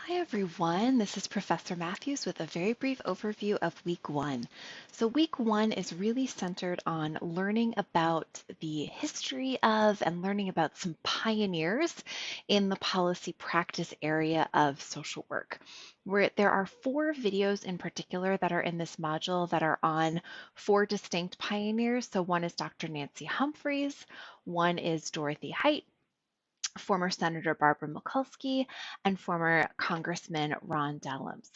Hi everyone, this is Professor Matthews with a very brief overview of week one. So week one is really centered on learning about the history of and learning about some pioneers in the policy practice area of social work. Where there are four videos in particular that are in this module that are on four distinct pioneers. So one is Dr. Nancy Humphreys, one is Dorothy Height, former Senator Barbara Mikulski, and former Congressman Ron Dellums.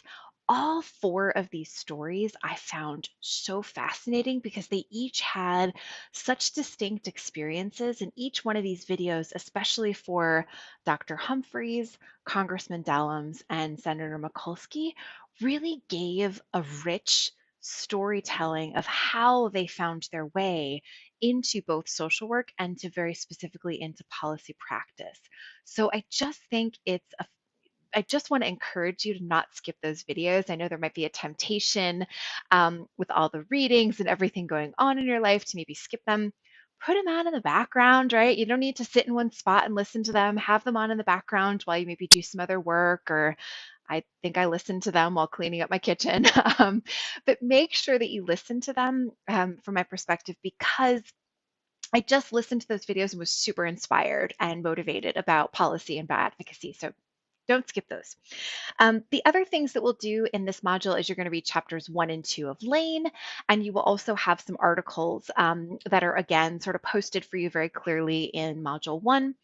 All four of these stories I found so fascinating because they each had such distinct experiences. And each one of these videos, especially for Dr. Humphreys, Congressman Dellums, and Senator Mikulski, really gave a rich storytelling of how they found their way into both social work and to very specifically into policy practice. So I just want to encourage you to not skip those videos. I know there might be a temptation with all the readings and everything going on in your life to maybe skip them. Put them on in the background, right? You don't need to sit in one spot and listen to them. Have them on in the background while you maybe do some other work, or I think I listened to them while cleaning up my kitchen. But make sure that you listen to them from my perspective, because I just listened to those videos and was super inspired and motivated about policy and bioadvocacy. So don't skip those. The other things that we'll do in this module is you're going to read chapters 1 and 2 of Lane, and you will also have some articles that are, again, sort of posted for you very clearly in module 1.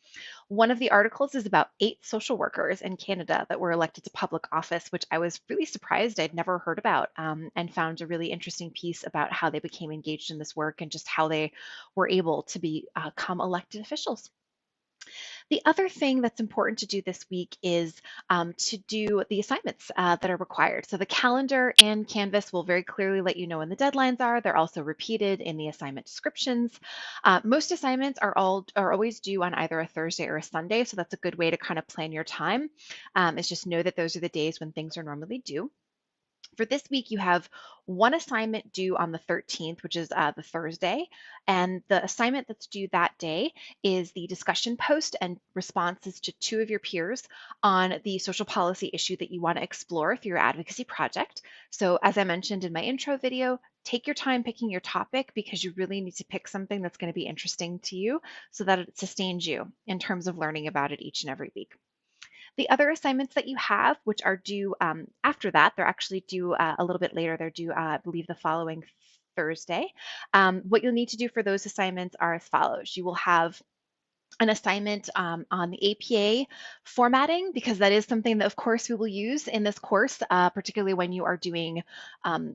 One of the articles is about 8 social workers in Canada that were elected to public office, which I was really surprised I'd never heard about, and found a really interesting piece about how they became engaged in this work and just how they were able to become elected officials. The other thing that's important to do this week is to do the assignments that are required. So the calendar and Canvas will very clearly let you know when the deadlines are. They're also repeated in the assignment descriptions. Most assignments are always due on either a Thursday or a Sunday, so that's a good way to kind of plan your time. Is just know that those are the days when things are normally due. For this week, you have one assignment due on the 13th, which is the Thursday. And the assignment that's due that day is the discussion post and responses to 2 of your peers on the social policy issue that you want to explore through your advocacy project. So, as I mentioned in my intro video, take your time picking your topic because you really need to pick something that's going to be interesting to you so that it sustains you in terms of learning about it each and every week. The other assignments that you have, which are due after that, they're actually due a little bit later. They're due, I believe, the following Thursday. What you'll need to do for those assignments are as follows. You will have an assignment on the APA formatting, because that is something that, of course, we will use in this course, particularly when you are doing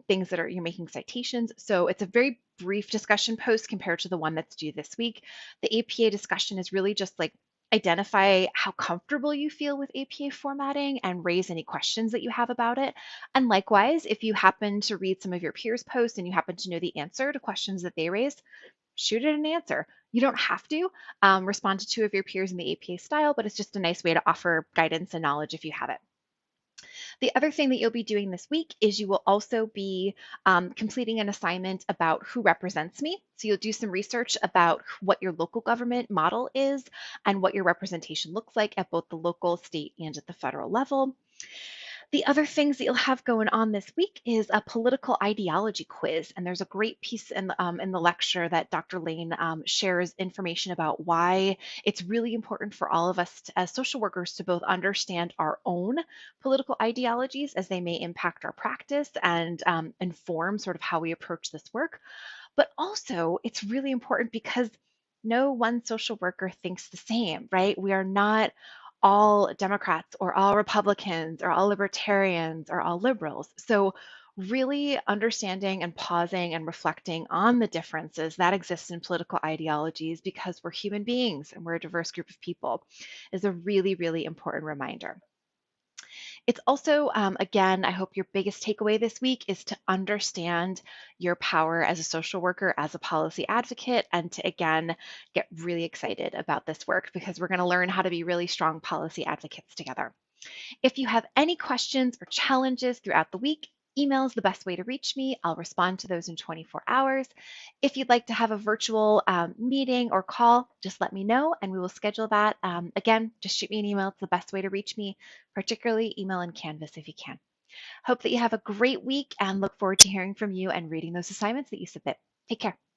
things that you're making citations. So it's a very brief discussion post compared to the one that's due this week. The APA discussion is really just like identify how comfortable you feel with APA formatting and raise any questions that you have about it. And likewise, if you happen to read some of your peers' posts and you happen to know the answer to questions that they raise, shoot it an answer. You don't have to respond to 2 of your peers in the APA style, but it's just a nice way to offer guidance and knowledge if you have it. The other thing that you'll be doing this week is you will also be completing an assignment about who represents me. So you'll do some research about what your local government model is and what your representation looks like at both the local, state, and at the federal level. The other things that you'll have going on this week is a political ideology quiz, and there's a great piece in the lecture that Dr. Lane shares information about why it's really important for all of us as social workers to both understand our own political ideologies as they may impact our practice and inform sort of how we approach this work. But also, it's really important because no one social worker thinks the same, right? We are not all Democrats or all Republicans or all libertarians or all liberals. So, really understanding and pausing and reflecting on the differences that exist in political ideologies, because we're human beings and we're a diverse group of people, is a really, really important reminder. It's also, again, I hope your biggest takeaway this week is to understand your power as a social worker, as a policy advocate, and to, again, get really excited about this work because we're going to learn how to be really strong policy advocates together. If you have any questions or challenges throughout the week, Email is the best way to reach me. I'll respond to those in 24 hours. If you'd like to have a virtual meeting or call, just let me know and we will schedule that. Again, just shoot me an email. It's the best way to reach me, particularly email and Canvas if you can. Hope that you have a great week and look forward to hearing from you and reading those assignments that you submit. Take care.